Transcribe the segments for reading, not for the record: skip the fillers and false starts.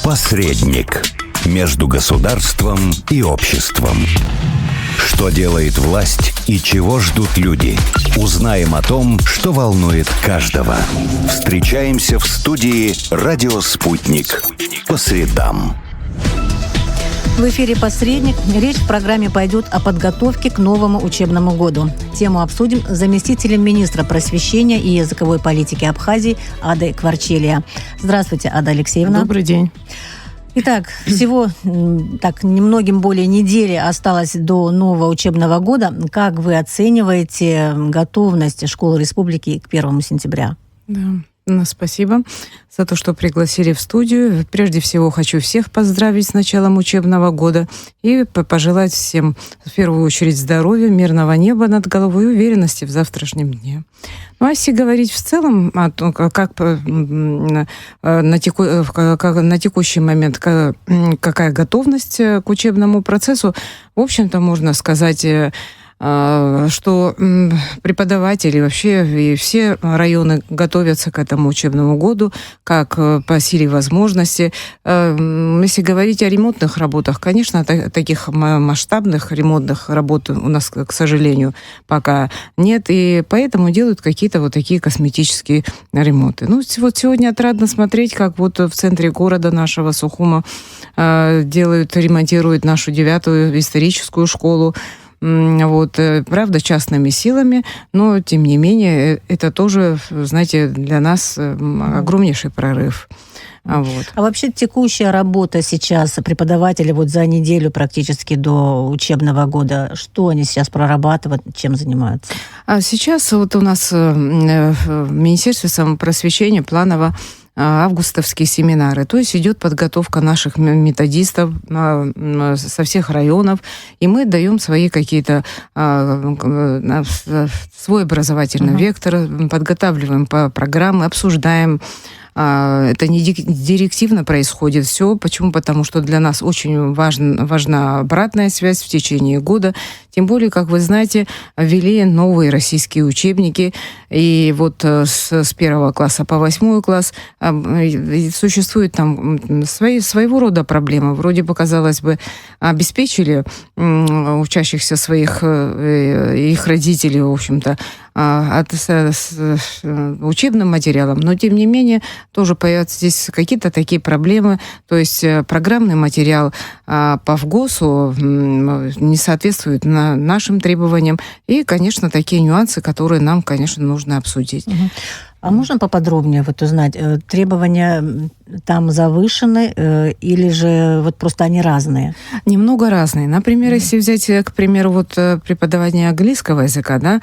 Посредник между государством и обществом. Что делает власть и чего ждут люди? Узнаем о том, что волнует каждого. Встречаемся в студии «Радио Спутник» по средам. В эфире «Посредник». Речь в программе пойдет о подготовке к новому учебному году. Тему обсудим с заместителем министра просвещения и языковой политики Абхазии Адой Кварчелия. Здравствуйте, Ада Алексеевна. Добрый день. Итак, всего немногим более недели осталось до нового учебного года. Как вы оцениваете готовность школ республики к 1 сентября? Спасибо за то, что пригласили в студию. Прежде всего, хочу всех поздравить с началом учебного года и пожелать всем, в первую очередь, здоровья, мирного неба над головой и уверенности в завтрашнем дне. Ну, а если говорить в целом, как на текущий момент, какая готовность к учебному процессу, в общем-то, можно сказать, что преподаватели вообще и все районы готовятся к этому учебному году, как по силе возможности. Если говорить о ремонтных работах, конечно, таких масштабных ремонтных работ у нас, к сожалению, пока нет, и поэтому делают какие-то вот такие косметические ремонты. Ну, вот сегодня отрадно смотреть, как вот в центре города нашего Сухума ремонтируют нашу 9-ю историческую школу. Вот, правда, частными силами, но, тем не менее, это тоже, знаете, для нас огромнейший прорыв. Вот. А вообще текущая работа сейчас преподавателей вот за неделю практически до учебного года, что они сейчас прорабатывают, чем занимаются? А сейчас вот у нас в Министерстве самопросвещения планово августовские семинары. То есть идет подготовка наших методистов со всех районов, и мы даем свои какие-то свой образовательный вектор, подготавливаем по программе, обсуждаем. Это не директивно происходит все. Почему? Потому что для нас очень важна обратная связь в течение года. Тем более, как вы знаете, ввели новые российские учебники. И вот с 1 класса по 8 класс существует там своего рода проблемы. Вроде бы, казалось бы, обеспечили учащихся своих, их родителей, в общем-то, учебным материалом, но тем не менее тоже появятся здесь какие-то такие проблемы, то есть программный материал по ВГОСу не соответствует нашим требованиям, и, конечно, такие нюансы, которые нам, конечно, нужно обсудить. А можно поподробнее вот узнать, требования там завышены или же вот просто они разные? Немного разные. Например, если взять, к примеру, вот преподавание английского языка, да,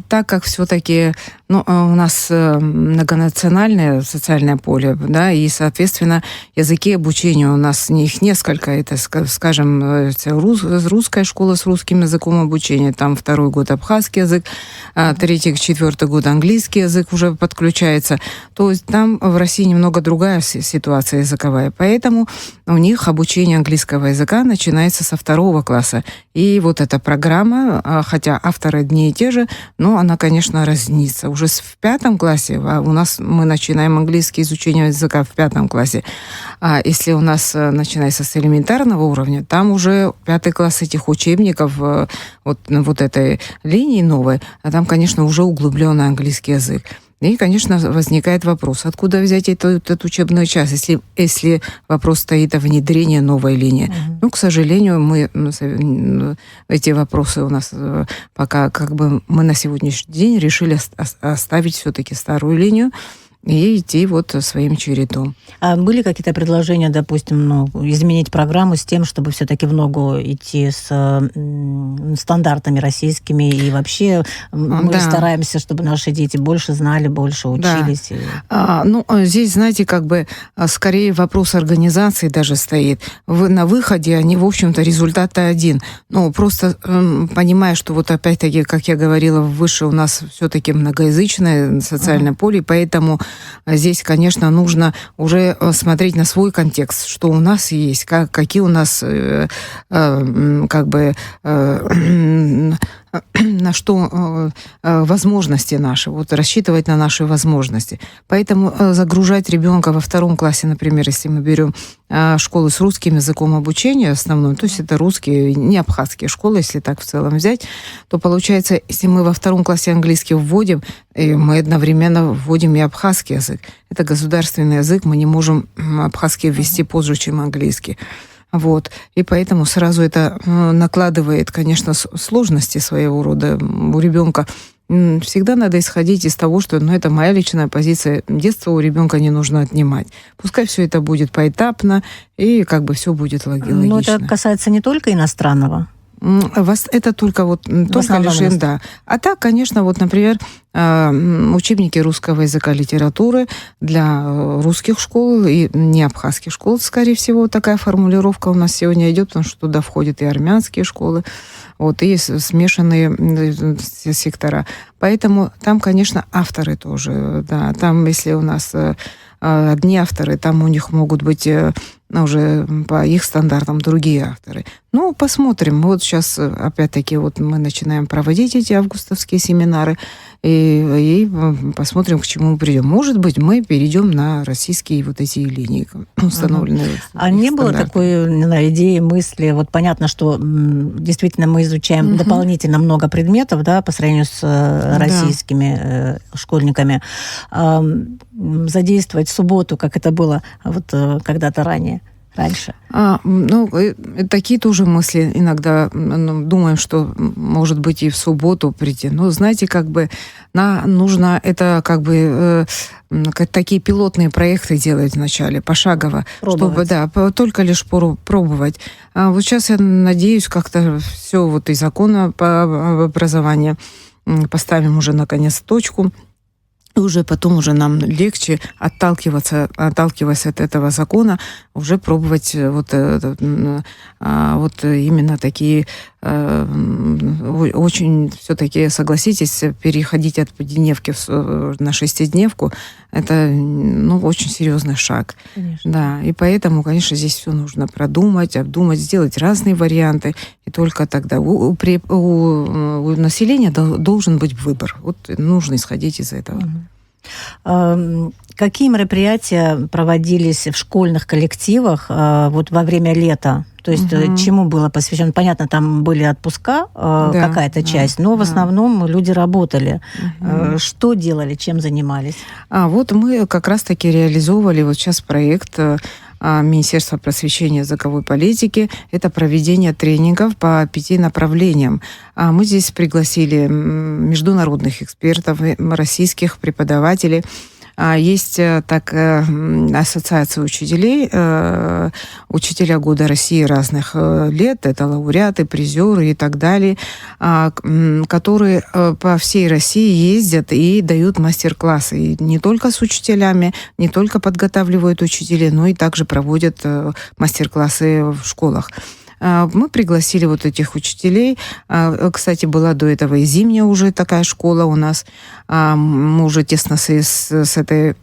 так как все-таки у нас многонациональное социальное поле, да, и, соответственно, языки обучения у нас их несколько. Это, скажем, русская школа с русским языком обучения, там 2-й год абхазский язык, 3-й, 4-й год английский язык уже подключается. То есть там в России немного другая ситуация языковая. Поэтому у них обучение английского языка начинается со 2 класса. И вот эта программа, хотя авторы одни и те же, но она, конечно, разнится. Уже в 5 классе мы начинаем английский изучение языка в 5 классе. А если у нас начинается с элементарного уровня, там уже 5 класс этих учебников, вот этой линии новой, а там, конечно, уже углубленный английский язык. И, конечно, возникает вопрос, откуда взять этот учебный час, если вопрос стоит о внедрении новой линии. Ну, к сожалению, эти вопросы у нас пока мы на сегодняшний день решили оставить все-таки старую линию и идти вот своим чередом. А были какие-то предложения, допустим, изменить программу с тем, чтобы все-таки в ногу идти с стандартами российскими, и вообще мы стараемся, чтобы наши дети больше знали, больше учились? Да. Здесь, знаете, скорее вопрос организации даже стоит. На выходе они, в общем-то, результат один. Просто понимая, что вот опять-таки, как я говорила выше, у нас все-таки многоязычное социальное поле, поэтому здесь, конечно, нужно уже смотреть на свой контекст, что у нас есть, какие у нас на что возможности наши, вот рассчитывать на наши возможности. Поэтому загружать ребенка во 2 классе, например, если мы берем школы с русским языком обучения основной, то есть это русские, не абхазские школы, если так в целом взять, то получается, если мы во 2 классе английский вводим, мы одновременно вводим и абхазский язык. Это государственный язык, мы не можем абхазский ввести позже, чем английский. Вот. И поэтому сразу это накладывает, конечно, сложности своего рода у ребенка. Всегда надо исходить из того, что это моя личная позиция. Детство у ребенка не нужно отнимать. Пускай все это будет поэтапно, и все будет логично. Но это касается не только иностранного. Это только лишь, да. А так, конечно, например, учебники русского языка, литературы для русских школ и не абхазских школ, скорее всего, такая формулировка у нас сегодня идет, потому что туда входят и армянские школы, и смешанные сектора. Поэтому там, конечно, авторы тоже, да. Там, если у нас одни авторы, там у них могут быть уже по их стандартам другие авторы. Посмотрим. Сейчас, опять-таки, мы начинаем проводить эти августовские семинары, и посмотрим, к чему мы придем. Может быть, мы перейдем на российские эти линии, установленные. А не было такой идеи, мысли? Понятно, что действительно мы изучаем дополнительно много предметов, да, по сравнению с российскими школьниками. Задействовать субботу, как это было когда-то раньше. Такие тоже мысли иногда думаем, что может быть и в субботу прийти. Но знаете, нужно это такие пилотные проекты делать вначале, пошагово, пробовать. Чтобы только лишь пробовать. Сейчас я надеюсь, как-то все и закон по образованию поставим уже наконец точку. И уже потом нам легче отталкиваясь от этого закона, уже пробовать именно такие очень все-таки, согласитесь, переходить от 5-дневки на 6-дневку, это очень серьезный шаг. Конечно. Да, и поэтому, конечно, здесь все нужно продумать, обдумать, сделать разные варианты, и только тогда у населения должен быть выбор. Нужно исходить из этого. Какие мероприятия проводились в школьных коллективах во время лета? То есть чему было посвящено? Понятно, там были отпуска, какая-то часть, но в основном люди работали. Что делали, чем занимались? Мы как раз-таки реализовывали сейчас проект Министерства просвещения и языковой политики. Это проведение тренингов по 5 направлениям. Мы здесь пригласили международных экспертов, российских преподавателей. Есть ассоциация учителей, учителя года России разных лет, это лауреаты, призеры и так далее, которые по всей России ездят и дают мастер-классы. И не только с учителями, не только подготавливают учителей, но и также проводят мастер-классы в школах. Мы пригласили этих учителей. Кстати, была до этого и зимняя уже такая школа у нас. Мы уже тесно с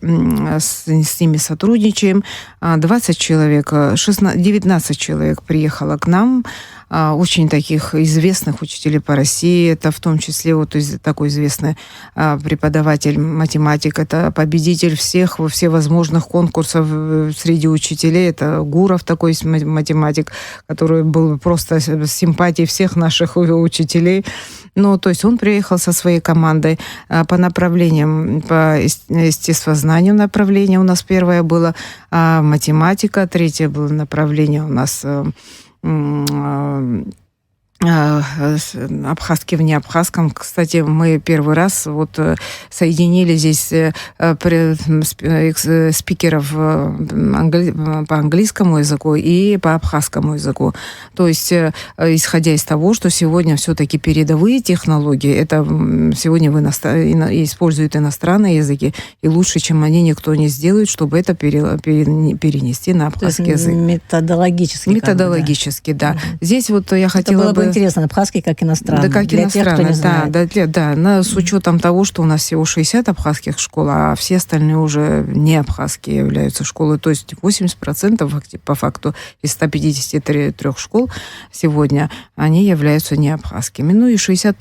ними сотрудничаем. 20 человек, 19 человек приехало к нам. Очень таких известных учителей по России. Это в том числе такой известный преподаватель, математик. Это победитель всех всевозможных конкурсов среди учителей. Это Гуров такой математик, который был просто симпатией всех наших учителей. То есть он приехал со своей командой по направлениям, по естествознанию направление у нас первое было, математика, третье было направление у нас абхазский в неабхазском. Кстати, мы первый раз соединили здесь спикеров по английскому языку и по абхазскому языку. То есть, исходя из того, что сегодня все-таки передовые технологии, это сегодня используют иностранные языки, и лучше, чем они, никто не сделает, чтобы это перенести на абхазский язык. Методологически. Методологически, да. Здесь я хотела бы интересно, абхазский как иностранный. Да, как для иностранный, тех, кто не знает. с учетом того, что у нас всего 60 абхазских школ, а все остальные уже не абхазские являются школы. То есть 80% по факту из 153 школ сегодня, они являются не абхазскими. Ну и 60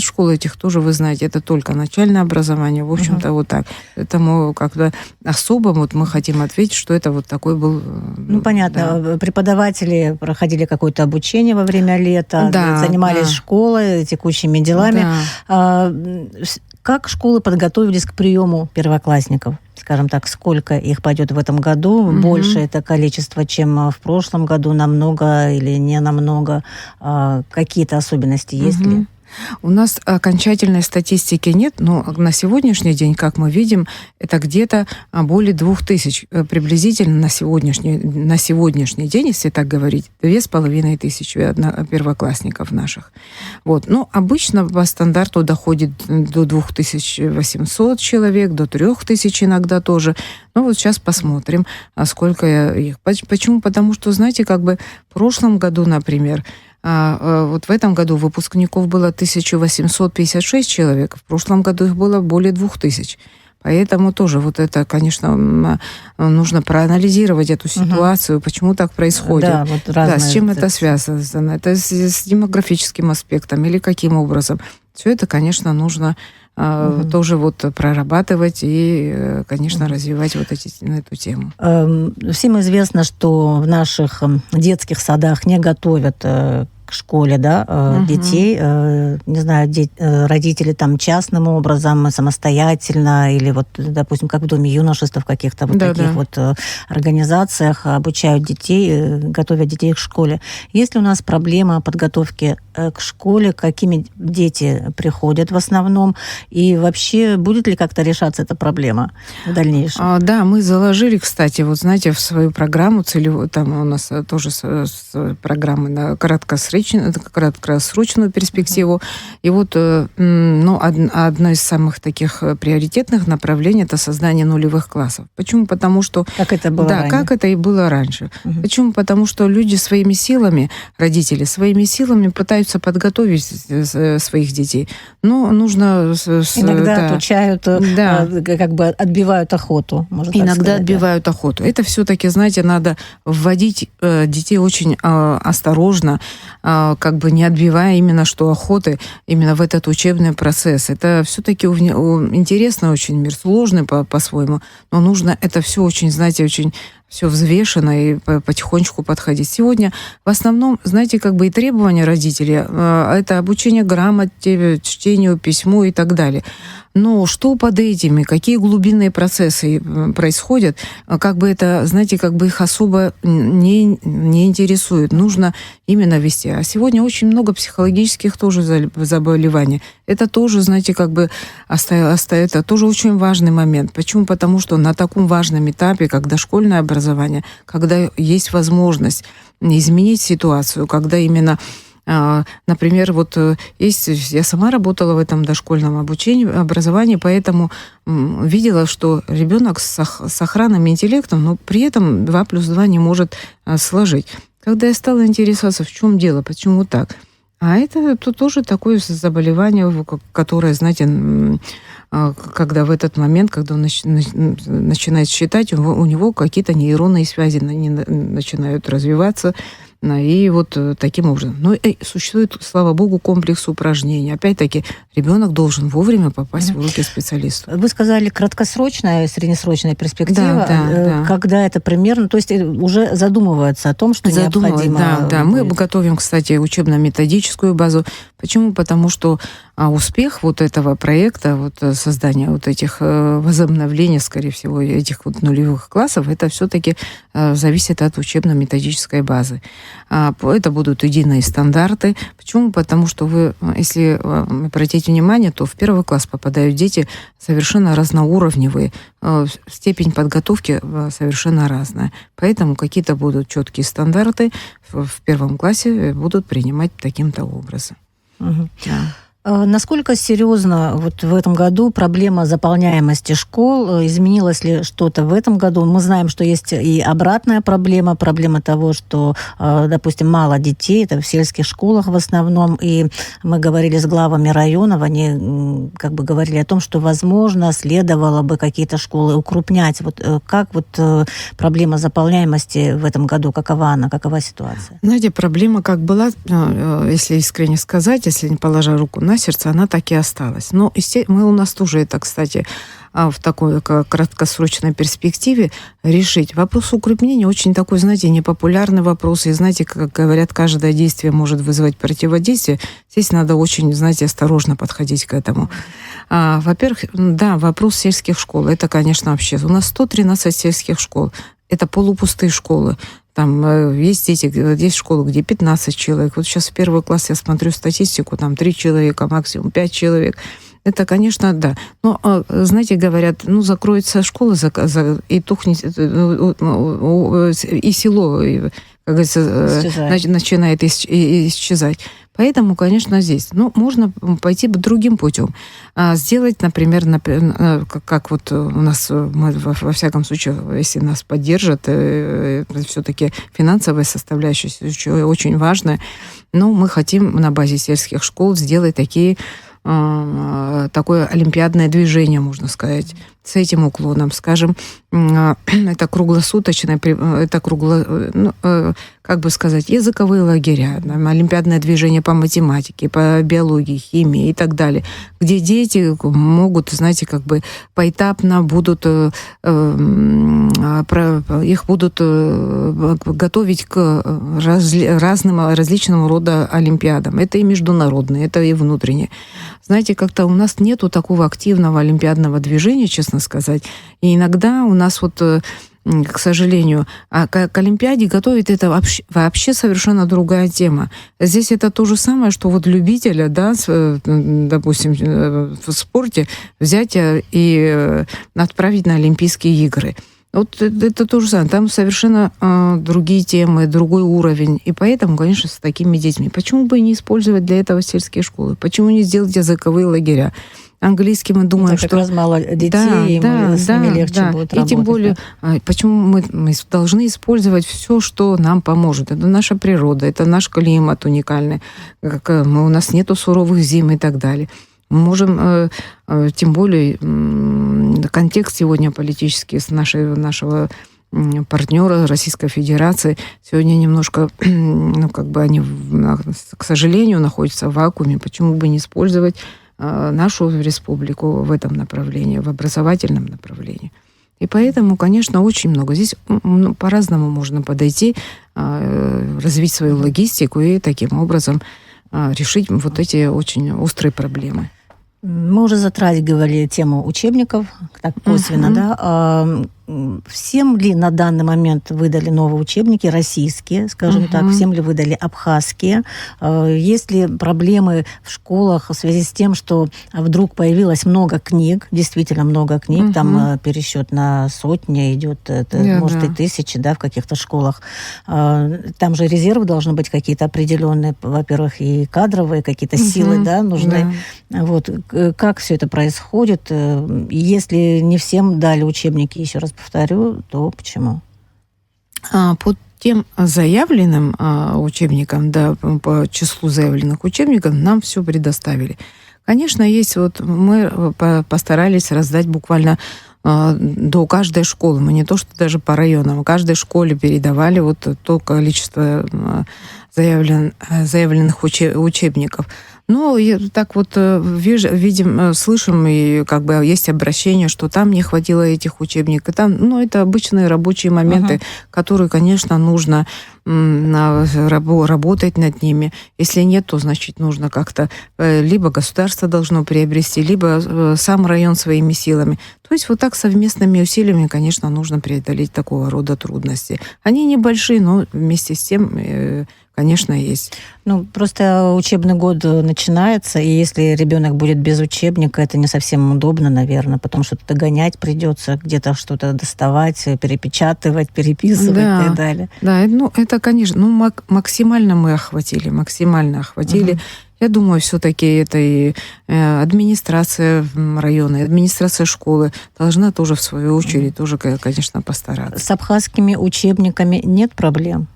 школ этих тоже, вы знаете, это только начальное образование. В общем-то, вот так. Поэтому как-то особо вот мы хотим ответить, что это вот такой был... Ну, понятно. Да. Преподаватели проходили какое-то обучение во время лета, занимались школой, текущими делами. Да. Как школы подготовились к приему первоклассников? Скажем так, сколько их пойдет в этом году? Больше это количество, чем в прошлом году? Намного или не намного? Какие-то особенности есть ли? У нас окончательной статистики нет, но на сегодняшний день, как мы видим, это где-то более 2000, приблизительно на сегодняшний день, если так говорить, 2500 первоклассников наших. Вот. Ну, обычно по стандарту доходит до 2800 человек, до 3000 иногда тоже. Ну, вот сейчас посмотрим, сколько их. Почему? Потому что, знаете, как бы в прошлом году, например, вот в этом году выпускников было 1856 человек, в прошлом году их было более 2000. Поэтому тоже вот это, конечно, нужно проанализировать эту ситуацию, почему так происходит. Да, вот с чем это связано? Это с демографическим аспектом или каким образом? Все это, конечно, нужно тоже вот прорабатывать и, конечно, развивать вот эту тему. Всем известно, что в наших детских садах не готовят к школе, да, детей, не знаю, родители там частным образом, самостоятельно, или вот, допустим, как в Доме юношества, в каких-то вот таких вот организациях обучают детей, готовят детей к школе. Есть ли у нас проблема подготовки к школе, какими дети приходят в основном, и вообще будет ли как-то решаться эта проблема в дальнейшем? Да, мы заложили, кстати, вот знаете, в свою программу целевую, там у нас тоже программы на краткосрочную перспективу. И вот одно из самых таких приоритетных направлений — это создание нулевых классов. Почему? Потому что... Как это было раньше. Как это и было раньше. Почему? Потому что люди своими силами, родители своими силами пытаются подготовить своих детей. Но нужно... Иногда отучают, как бы отбивают охоту. Иногда отбивают охоту. Это все-таки, знаете, надо вводить детей очень осторожно, как бы не отбивая именно что охоты именно в этот учебный процесс. Это все-таки интересный очень мир, сложный по-своему, но нужно это все очень, знаете, очень все взвешенно и потихонечку подходить. Сегодня в основном, знаете, как бы и требования родителей, это обучение грамоте, чтению, письму и так далее. Но что под этими, какие глубинные процессы происходят, как бы это, знаете, как бы их особо не интересует. Нужно именно вести. А сегодня очень много психологических тоже заболеваний. Это тоже, знаете, как бы это тоже очень важный момент. Почему? Потому что на таком важном этапе, как дошкольное образование, когда есть возможность изменить ситуацию, когда именно... Например, вот я сама работала в этом дошкольном образовании, поэтому видела, что ребенок с охранным интеллектом, но при этом 2 + 2 не может сложить. Когда я стала интересоваться, в чем дело, почему так? А это тоже такое заболевание, которое, знаете, когда в этот момент, когда он начинает считать, у него какие-то нейронные связи начинают развиваться. И вот таким образом. Но существует, слава богу, комплекс упражнений. Опять-таки, ребенок должен вовремя попасть в руки специалиста. Вы сказали, краткосрочная, среднесрочная перспектива. Да. Когда это примерно? То есть уже задумываются о том, что необходимо... Да. Мы готовим, кстати, учебно-методическую базу. Почему? Потому что успех вот этого проекта, вот создания вот этих возобновления, скорее всего, этих вот нулевых классов, это все-таки зависит от учебно-методической базы. Это будут единые стандарты. Почему? Потому что вы, если обратите внимание, то в 1 класс попадают дети совершенно разноуровневые, степень подготовки совершенно разная. Поэтому какие-то будут четкие стандарты в 1 классе будут принимать таким-то образом. Угу. Насколько серьезно вот в этом году проблема заполняемости школ? Изменилось ли что-то в этом году? Мы знаем, что есть и обратная проблема того, что, допустим, мало детей, это в сельских школах в основном, и мы говорили с главами районов, они как бы говорили о том, что, возможно, следовало бы какие-то школы укрупнять. Вот как вот проблема заполняемости в этом году, какова ситуация? Знаете, проблема как была, если искренне сказать, если не положа руку на сердце, она так и осталась. Но мы у нас тоже это, кстати, в такой краткосрочной перспективе решить. Вопрос укрепления очень такой, знаете, непопулярный вопрос. И знаете, как говорят, каждое действие может вызвать противодействие. Здесь надо очень, знаете, осторожно подходить к этому. Во-первых, да, вопрос сельских школ. Это, конечно, вообще. У нас 113 сельских школ. Это полупустые школы. Там есть дети, есть школы, где 15 человек. Вот сейчас в первый класс я смотрю статистику, там 3 человека, максимум 5 человек. Это, конечно, да. Но, знаете, говорят, закроется школа, и тухнет, и село, как говорится, начинает исчезать. Поэтому, конечно, здесь. Можно пойти другим путем. Сделать, например, как вот у нас, мы, во всяком случае, если нас поддержат, все-таки финансовая составляющая очень важная. Но мы хотим на базе сельских школ сделать такое олимпиадное движение, можно сказать, с этим уклоном. Скажем, это круглосуточное, как бы сказать, языковые лагеря, олимпиадное движение по математике, по биологии, химии и так далее, где дети могут, знаете, как бы поэтапно будут, их будут готовить к различного рода олимпиадам. Это и международные, это и внутренние. Знаете, как-то у нас нету такого активного олимпиадного движения, честно сказать. И иногда у нас вот, к сожалению, к Олимпиаде готовить это вообще совершенно другая тема. Здесь это то же самое, что вот любителя, да, допустим, в спорте взять и отправить на Олимпийские игры. Вот это то же самое. Там совершенно другие темы, другой уровень. И поэтому, конечно, с такими детьми. Почему бы не использовать для этого сельские школы? Почему не сделать языковые лагеря? Английский мы думаем, что... Как раз мало детей, с ними легче будет работать. И тем более, почему мы должны использовать все, что нам поможет. Это наша природа, это наш климат уникальный. У нас нету суровых зим и так далее. Мы можем, тем более, контекст сегодня политический с нашего партнера Российской Федерации сегодня немножко, они, к сожалению, находятся в вакууме. Почему бы не использовать нашу республику в этом направлении, в образовательном направлении? И поэтому, конечно, очень много. Здесь по-разному можно подойти, развить свою логистику и таким образом решить вот эти очень острые проблемы. Мы уже затрагивали тему учебников, так косвенно, да. Всем ли на данный момент выдали новые учебники, российские, скажем так, всем ли выдали абхазские? Есть ли проблемы в школах в связи с тем, что вдруг появилось много книг, действительно много книг, там пересчет на сотни идет, может и тысячи, да, в каких-то школах. Там же резервы должны быть какие-то определенные, во-первых, и кадровые какие-то силы, да, нужны. Да. Вот. Как все это происходит? Если не всем дали учебники, еще раз повторю, то почему? По тем заявленным учебникам, да, по числу заявленных учебников нам все предоставили. Конечно, есть мы постарались раздать буквально до каждой школы. Мы не то, что даже по районам, каждой школе передавали то количество заявленных учебников. Но так видим, слышим, и как бы есть обращение, что там не хватило этих учебников. Там, это обычные рабочие моменты, которые, конечно, нужно работать над ними. Если нет, то, значит, нужно как-то либо государство должно приобрести, либо сам район своими силами. То есть так совместными усилиями, конечно, нужно преодолеть такого рода трудности. Они небольшие, но вместе с тем, конечно, есть. Просто учебный год начинается, и если ребенок будет без учебника, это не совсем удобно, наверное, потому что придется придется, где-то что-то доставать, перепечатывать, переписывать и так далее. Да, это, конечно, максимально мы охватили. Я думаю, все-таки это и администрация района, и администрация школы должна тоже, в свою очередь, тоже, конечно, постараться. С абхазскими учебниками нет проблем?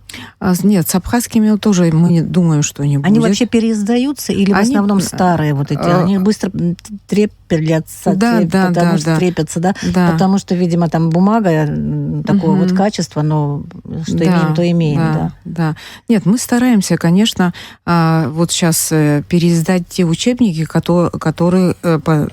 Нет, с абхазскими тоже мы не думаем, что не будет. Они вообще переиздаются или в основном старые вот эти? Они быстро трепятся, трепятся, да? Потому что, видимо, там бумага такого вот качества, но что имеем, то имеем, да. Нет, мы стараемся, конечно, вот сейчас переиздать те учебники, которые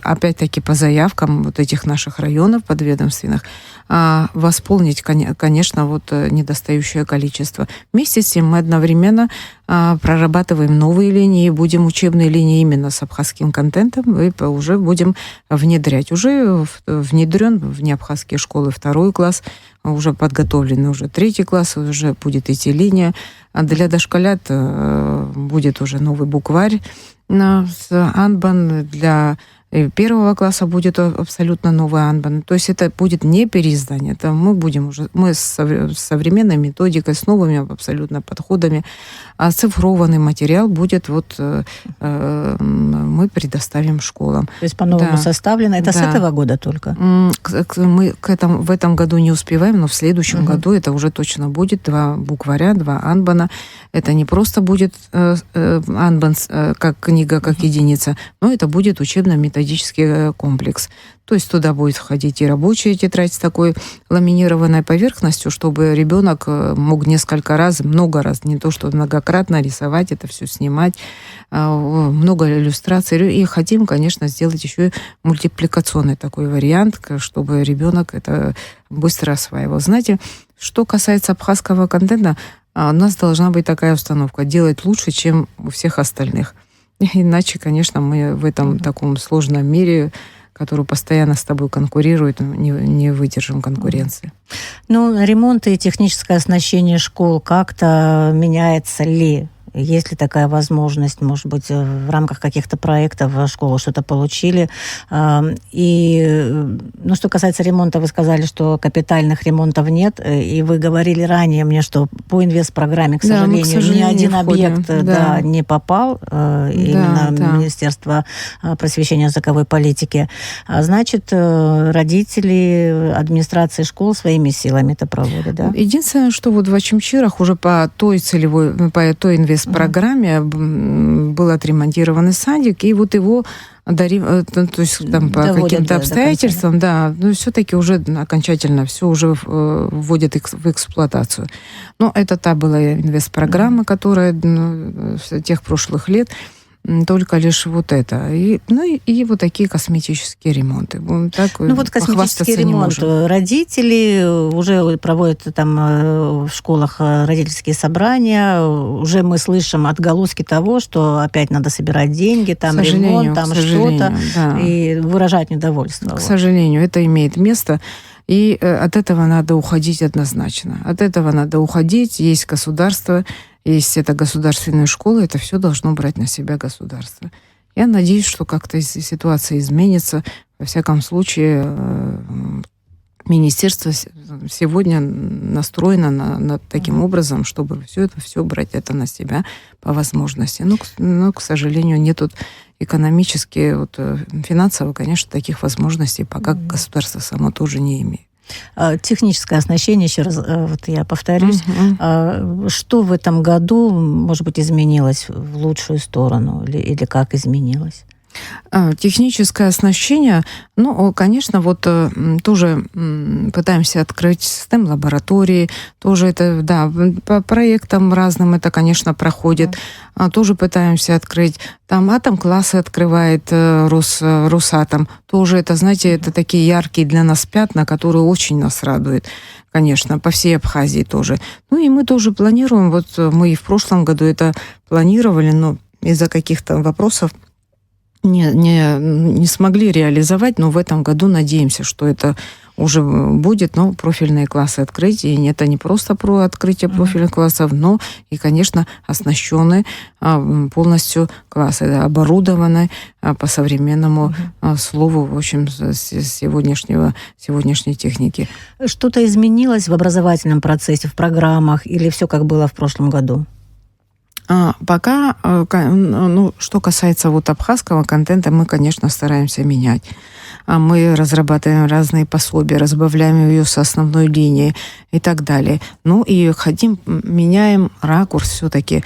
опять-таки по заявкам вот этих наших районов подведомственных, восполнить, конечно, вот недостающее количество. Вместе с тем мы одновременно прорабатываем новые линии, будем учебные линии именно с абхазским контентом, и уже будем внедрять. Уже внедрен в неабхазские школы 2 класс, уже подготовлены уже 3 класс, уже будет идти линия. А для дошколят будет уже новый букварь с Анбан, для 1 класса будет абсолютно новый Анбан. То есть это будет не переиздание. Это мы с современной методикой, с новыми абсолютно подходами, оцифрованный материал будет мы предоставим школам. То есть по-новому составлено. Это с этого года только? Мы в этом году не успеваем, но в следующем году это уже точно будет 2 букваря, 2 Анбана. Это не просто будет Анбан как книга, как единица, но это будет учебно-методический комплекс. То есть туда будет входить и рабочая тетрадь с такой ламинированной поверхностью, чтобы ребенок мог несколько раз, много раз, не то что многократно рисовать, это все снимать, много иллюстраций. И хотим, конечно, сделать еще и мультипликационный такой вариант, чтобы ребенок это быстро осваивал. Знаете, что касается абхазского контента, у нас должна быть такая установка: делать лучше, чем у всех остальных. Иначе, конечно, мы в этом таком сложном мире, который постоянно с тобой конкурирует, не выдержим конкуренции. Ну, ремонт и техническое оснащение школ как-то меняется ли? Есть ли такая возможность, может быть, в рамках каких-то проектов школы что-то получили? И, что касается ремонта, вы сказали, что капитальных ремонтов нет, и вы говорили ранее мне, что по инвестпрограмме, к сожалению, ни один объект не попал, именно Министерство просвещения и языковой политики. Политики. Значит, родители, администрации школ своими силами это проводят, да? Единственное, что вот в Очимчирах уже по той инвестпрограмме был отремонтирован садик, и вот его то есть там по каким-то обстоятельствам, но все-таки уже окончательно все уже вводят в эксплуатацию. Но это та была инвестпрограмма, которая с тех прошлых лет, только лишь вот это. И вот такие косметические ремонты. Так, косметический ремонт. Родители уже проводят там в школах родительские собрания. Уже мы слышим отголоски того, что опять надо собирать деньги, там ремонт, там что-то, и выражать недовольство. К сожалению, это имеет место. И от этого надо уходить однозначно. От этого надо уходить. Есть государство, есть это государственные школы, это все должно брать на себя государство. Я надеюсь, что как-то ситуация изменится. Во всяком случае, министерство сегодня настроено таким образом, чтобы все брать это на себя по возможности. Но, к сожалению, нет экономически, финансово, конечно, таких возможностей пока государство само тоже не имеет. Техническое оснащение, еще раз я повторюсь, что в этом году, может быть, изменилось в лучшую сторону или как изменилось? Техническое оснащение, конечно, тоже пытаемся открыть STEM-лаборатории, тоже это, по проектам разным это, конечно, проходит, тоже пытаемся открыть. Там атом-классы открывает Росатом, тоже это, знаете, это такие яркие для нас пятна, которые очень нас радуют, конечно, по всей Абхазии тоже. И мы тоже планируем, мы и в прошлом году это планировали, но из-за каких-то вопросов не смогли реализовать, но в этом году надеемся, что это уже будет, профильные классы открыть. И это не просто про открытие профильных классов, но и, конечно, оснащены полностью классы, оборудованы по современному слову, в общем, сегодняшней техники. Что-то изменилось в образовательном процессе, в программах, или все как было в прошлом году? Пока, что касается вот абхазского контента, мы, конечно, стараемся менять. Мы разрабатываем разные пособия, разбавляем ее с основной линией и так далее. И меняем ракурс все-таки.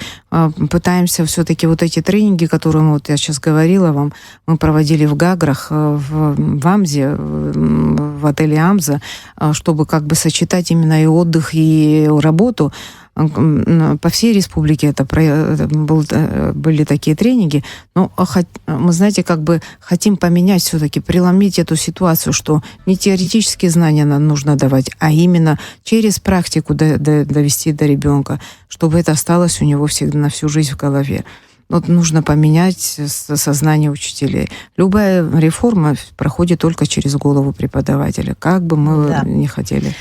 Пытаемся все-таки вот эти тренинги, которые вот я сейчас говорила вам, мы проводили в Гаграх, в Амзе, в отеле Амза, чтобы как бы сочетать именно и отдых, и работу. По всей республике были такие тренинги. Но мы, знаете, как бы хотим поменять все-таки, преломить эту ситуацию, что не теоретические знания нам нужно давать, а именно через практику довести до ребенка, чтобы это осталось у него всегда на всю жизнь в голове. Вот нужно поменять сознание учителей. Любая реформа проходит только через голову преподавателя, как бы мы ни хотели.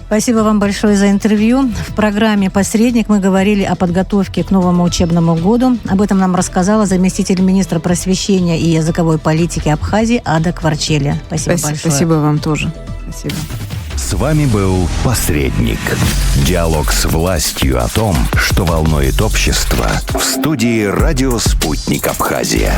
Спасибо вам большое за интервью. В программе «Посредник» мы говорили о подготовке к новому учебному году. Об этом нам рассказала заместитель министра просвещения и языковой политики Абхазии Ада Кварчели. Спасибо большое. Спасибо вам тоже. Спасибо. С вами был «Посредник». Диалог с властью о том, что волнует общество, в студии «Радио Спутник Абхазия».